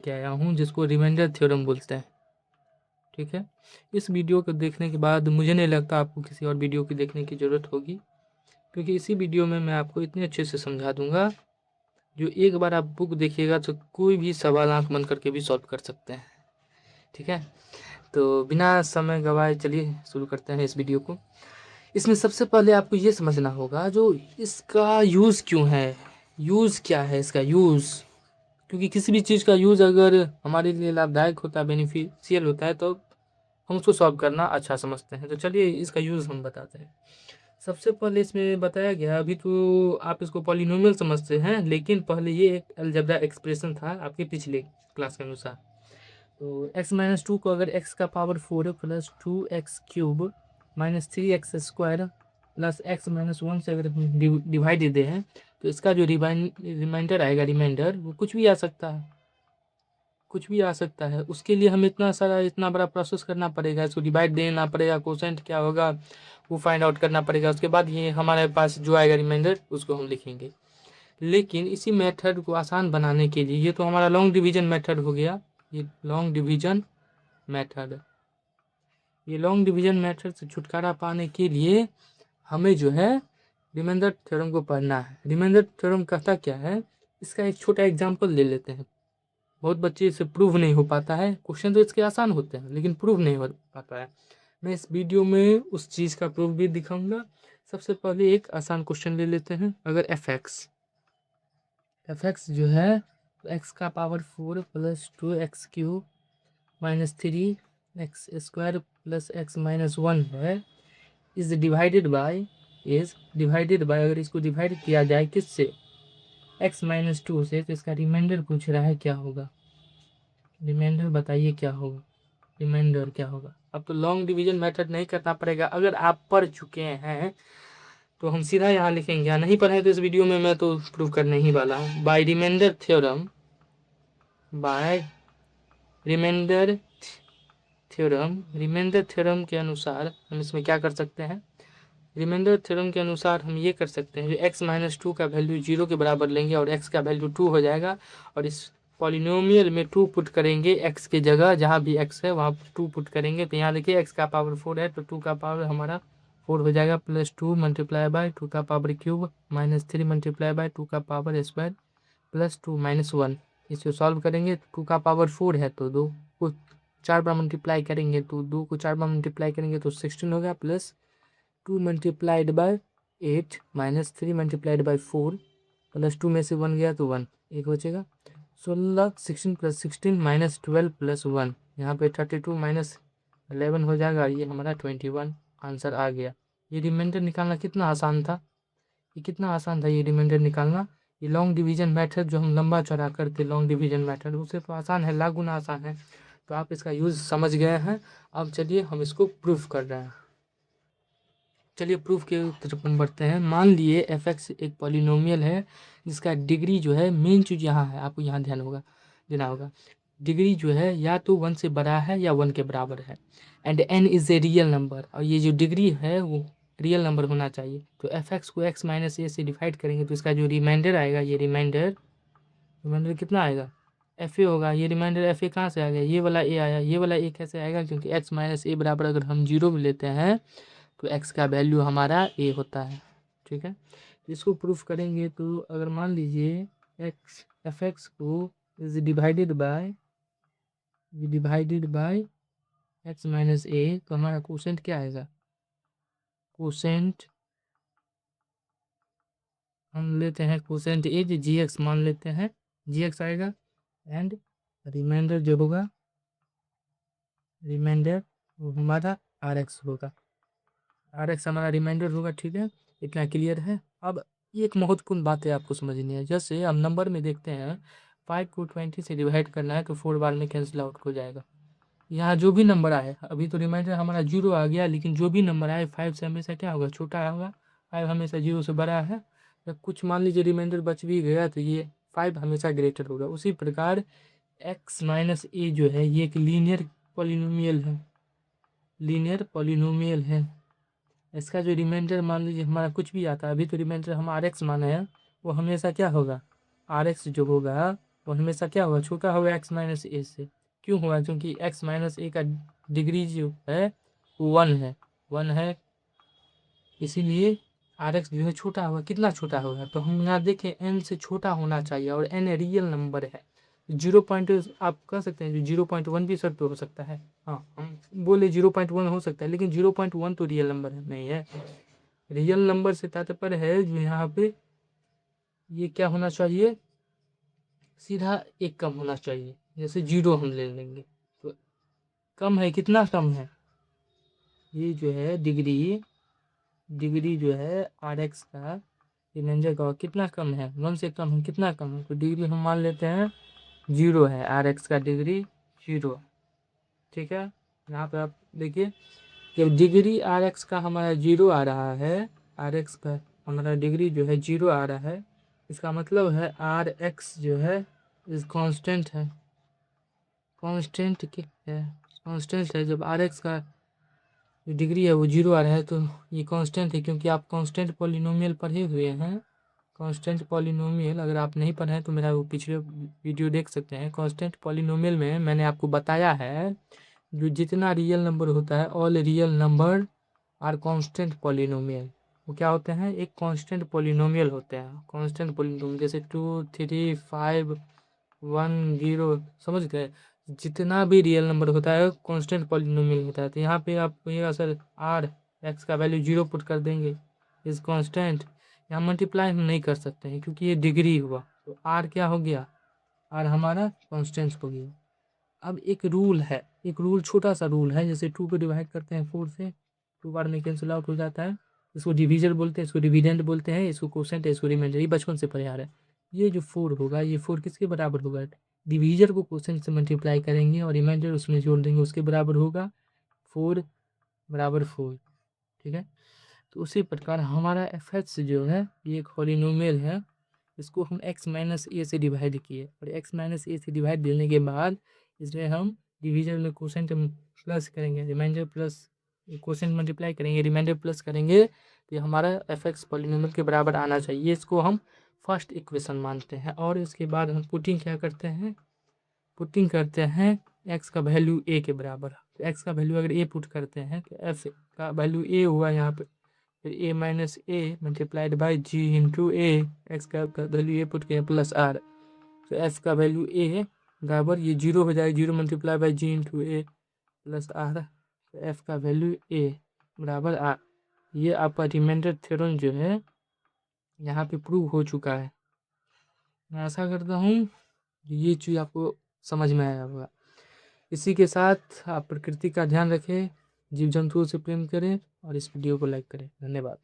के आया हूँ जिसको रिमाइंडर थ्योरम बोलते हैं। ठीक है, इस वीडियो को देखने के बाद मुझे नहीं लगता आपको किसी और वीडियो की देखने की ज़रूरत होगी, क्योंकि इसी वीडियो में मैं आपको इतने अच्छे से समझा दूंगा जो एक बार आप बुक देखिएगा तो कोई भी सवाल आंख बंद करके भी सॉल्व कर सकते हैं। ठीक है, तो बिना समय गवाए चलिए शुरू करते हैं इस वीडियो को। इसमें सबसे पहले आपको ये समझना होगा जो इसका यूज़ क्यों है, यूज़ क्या है इसका यूज़। क्योंकि किसी भी चीज़ का यूज़ अगर हमारे लिए लाभदायक होता है, बेनिफिशियल होता है, तो हम उसको सॉल्व करना अच्छा समझते हैं। तो चलिए इसका यूज़ हम बताते हैं। सबसे पहले इसमें बताया गया, अभी तो आप इसको पॉलिनोमियल समझते हैं, लेकिन पहले ये एक अलजेब्रा एक्सप्रेशन था आपके पिछले क्लास के अनुसार। तो x-2 को अगर x का power 4 plus 2x³ minus 3x² plus x-1 से अगर हम डिवाइड देते हैं तो इसका जो रिमाइंडर आएगा, रिमाइंडर वो कुछ भी आ सकता है, कुछ भी आ सकता है। उसके लिए हमें इतना बड़ा प्रोसेस करना पड़ेगा, इसको डिवाइड देना पड़ेगा, कोसेंट क्या होगा वो फाइंड आउट करना पड़ेगा, उसके बाद ये हमारे पास जो आएगा रिमाइंडर उसको हम लिखेंगे। लेकिन इसी मेथड को आसान बनाने के लिए, ये तो हमारा लॉन्ग डिवीजन मेथड हो गया, ये लॉन्ग डिवीजन मेथड, ये लॉन्ग डिवीजन मेथड से छुटकारा पाने के लिए हमें जो है रिमाइंडर थ्योरम को पढ़ना है। रिमाइंडर थ्योरम कहता क्या है, इसका एक छोटा एग्जांपल ले लेते हैं। बहुत बच्चे इसे प्रूव नहीं हो पाता है, क्वेश्चन तो इसके आसान होते हैं लेकिन प्रूव नहीं हो पाता है। मैं इस वीडियो में उस चीज़ का प्रूफ भी दिखाऊंगा। सबसे पहले एक आसान क्वेश्चन ले लेते हैं। अगर एफ एक्स जो है एक्स का power 4 plus 2x³ minus 3x² plus x-1 है, इज डिवाइडेड बाय अगर इसको डिवाइड किया जाए किससे, x-2 से, तो इसका रिमाइंडर पूछ रहा है क्या होगा। रिमाइंडर बताइए क्या होगा, रिमाइंडर क्या होगा। अब तो लॉन्ग डिवीजन मेथड नहीं करना पड़ेगा, अगर आप पढ़ चुके हैं तो हम सीधा यहाँ लिखेंगे, या नहीं पढ़े तो इस वीडियो में मैं तो प्रूव करने ही वाला हूँ। बाय रिमाइंडर थ्योरम के अनुसार हम इसमें क्या कर सकते हैं, रिमाइंडर थ्योरम के अनुसार हम ये कर सकते हैं, जो x-2 का वैल्यू 0 के बराबर लेंगे और x का वैल्यू 2 हो जाएगा, और इस पॉलिनोमियल में 2 पुट करेंगे x के जगह, जहाँ भी x है वहाँ 2 पुट करेंगे। तो यहाँ देखिए x का पावर 4 है तो 2 का पावर हमारा 4 हो जाएगा, प्लस 2 मल्टीप्लाई बाय 2 का power cube minus 3 multiply by 2 का पावर स्क्वायर प्लस 2 माइनस 1। इसको सॉल्व करेंगे, 2 का पावर 4 है तो 2 को 4 बार मल्टीप्लाई करेंगे तो 2 को 4 बार मल्टीप्लाई करेंगे तो 16 होगा, plus 2 multiplied by 8 minus 3 multiplied by 4 plus 2 में से 1 गया तो 1 एक बचेगा, 16 16 प्लस 16 माइनस 12 प्लस 1, यहाँ पे 32 माइनस 11 हो जाएगा, ये हमारा 21 आंसर आ गया। ये रिमाइंडर निकालना कितना आसान था, ये कितना आसान था ये रिमाइंडर निकालना। ये लॉन्ग डिवीजन मेथड जो हम लंबा चौड़ा करते लॉन्ग डिवीजन मेथड, उससे तो आसान है, लाख गुना आसान है। तो आप इसका यूज़ समझ गए हैं। अब चलिए हम इसको प्रूफ कर रहे हैं। चलिए प्रूफ के तरफ अपन बढ़ते हैं। मान लिए f(x) एक पॉलिनोमियल है जिसका डिग्री जो है, मेन चीज़ यहाँ है, आपको यहाँ देना होगा। डिग्री जो है या तो 1 से बड़ा है या 1 के बराबर है, and n is a real number, और ये जो डिग्री है वो रियल नंबर होना चाहिए। तो f(x) को x-a से डिवाइड करेंगे तो इसका जो रिमाइंडर आएगा, ये रिमाइंडर कितना आएगा, fa होगा। ये रिमाइंडर fa कहाँ से आ गया, ये वाला a आया, ये वाला a कैसे आएगा, क्योंकि x-a बराबर अगर हम 0 भी लेते हैं तो x का वैल्यू हमारा a होता है। ठीक है, इसको प्रूफ करेंगे तो अगर मान लीजिए f(x) को इज डिवाइडेड बाय x-a, तो हमारा कोसेंट क्या आएगा, कोसेंट हम लेते हैं कोसेंट a जो gx मान लेते हैं, gx आएगा, एंड रिमाइंडर जो होगा, रिमाइंडर वो हमारा rx होगा, rx हमारा रिमाइंडर होगा। ठीक है, इतना क्लियर है। अब एक महत्वपूर्ण बात है आपको समझनी है। जैसे हम नंबर में देखते हैं 5 को 20 से डिवाइड करना है तो 4 बार में कैंसिल आउट हो जाएगा। यहाँ जो भी नंबर आए, अभी तो रिमाइंडर हमारा 0 आ गया, लेकिन जो भी नंबर आए 5 से हमेशा क्या होगा, छोटा होगा। 5 हमेशा 0 से बड़ा है। या कुछ मान लीजिए रिमाइंडर बच भी गया तो ये 5 हमेशा ग्रेटर होगा। उसी प्रकार x-a जो है ये एक लीनियर पॉलिनोमियल है। इसका जो रिमाइंडर मान लीजिए हमारा कुछ भी आता है, अभी तो रिमाइंडर हम rx माने हैं, वो हमेशा क्या होगा, rx जो होगा वो हमेशा क्या होगा, छोटा होगा एक्स माइनस ए से। क्यों होगा, क्योंकि एक्स माइनस ए का डिग्री जो है वो 1 है, इसीलिए आर एक्स जो है छोटा होगा। कितना छोटा होगा, तो हम यहाँ देखें एन से छोटा होना चाहिए, और एन रियल नंबर है। 0 आप कह सकते हैं जो 0.1 भी सर तो हो सकता है। हाँ, हम बोले 0.1 हो सकता है, लेकिन 0.1 तो रियल नंबर है नहीं है। रियल नंबर से तात्पर्य है जो यहाँ पे ये क्या होना चाहिए, सीधा एक कम होना चाहिए। जैसे 0 हम ले लेंगे तो कम है, कितना कम है, ये जो है डिग्री जो है आर एक्स का रिमेंडर का कितना कम है, 1 से कम है, कितना कम है, तो डिग्री हम मान लेते हैं 0 है, आर एक्स का डिग्री 0। ठीक है, यहाँ पे आप देखिए जब डिग्री आर एक्स का हमारा 0 आ रहा है, आर एक्स का हमारा डिग्री जो है 0 आ रहा है, इसका मतलब है आर एक्स जो है इस कांस्टेंट है। कांस्टेंट क्या है, कांस्टेंट है। जब आर एक्स का जो डिग्री है वो 0 आ रहा है तो ये कांस्टेंट है, क्योंकि आप कांस्टेंट पॉलिनोमियल पढ़े हुए हैं। कांस्टेंट पॉलिनोमियल अगर आप नहीं पढ़े हैं तो मेरा वो पिछले वीडियो देख सकते हैं। कांस्टेंट पॉलिनोमियल में मैंने आपको बताया है जो जितना रियल नंबर होता है, all real number are constant polynomial. वो क्या होते हैं, एक कांस्टेंट पॉलिनोमियल होते हैं। कांस्टेंट पॉलिनोमियल जैसे 2 3 5 1 0, समझ गए। जितना भी रियल नंबर होता है कांस्टेंट पॉलिनोमियल होता है। तो यहाँ पे आप ये असर आर एक्स का वैल्यू 0 पुट कर देंगे, इस कांस्टेंट। यहाँ मल्टीप्लाई हम नहीं कर सकते हैं क्योंकि ये डिग्री हुआ, तो आर क्या हो गया, आर हमारा कांस्टेंट हो गया। अब एक रूल है, एक रूल छोटा सा रूल है, जैसे 2 को डिवाइड करते हैं 4 से, 2 बार में कैंसिल आउट हो जाता है। इसको डिवीजन बोलते हैं, इसको डिविडेंड बोलते हैं, इसको कोसेंट है, इसको रिमाइंडर। ये बचपन से पढ़े आ रहे हैं। ये जो 4 होगा, ये 4 किसके बराबर होगा, डिवीजर को कोसेंट से मल्टीप्लाई करेंगे और रिमाइंडर उसमें जोड़ देंगे, उसके बराबर होगा 4 बराबर 4। ठीक है, तो उसी प्रकार हमारा एफ एक्स जो है ये एक पॉलिनोमियल है। इसको हम x माइनस ए से डिवाइड किए, और x माइनस ए से डिवाइड देने के बाद इसमें हम डिवीजन में कोसेंट प्लस करेंगे, रिमाइंडर प्लस कोसेंट मल्टीप्लाई करेंगे, रिमाइंडर प्लस करेंगे, तो ये हमारा एफ एक्स पॉलिनोमियल के बराबर आना चाहिए। इसको हम फर्स्ट इक्वेशन मानते हैं, और इसके बाद हम पुटिंग क्या करते हैं, पुटिंग करते हैं x का वैल्यू a के बराबर। तो x का वैल्यू अगर a पुट करते हैं तो f का वैल्यू a हुआ यहाँ पे, फिर a minus a multiplied by g into a, x का वैल्यू a पुट किया प्लस r, तो f का वैल्यू a बराबर ये 0 हो जाएगा, 0 multiply by g into a plus r, तो f का वैल्यू a बराबर r। ये आपका रिमाइंडर थ्योरम जो है यहाँ पे प्रूव हो चुका है। मैं आशा करता हूँ ये चीज़ आपको समझ में आया होगा। इसी के साथ आप प्रकृति का ध्यान रखें, जीव जंतुओं से प्रेम करें और इस वीडियो को लाइक करें। धन्यवाद।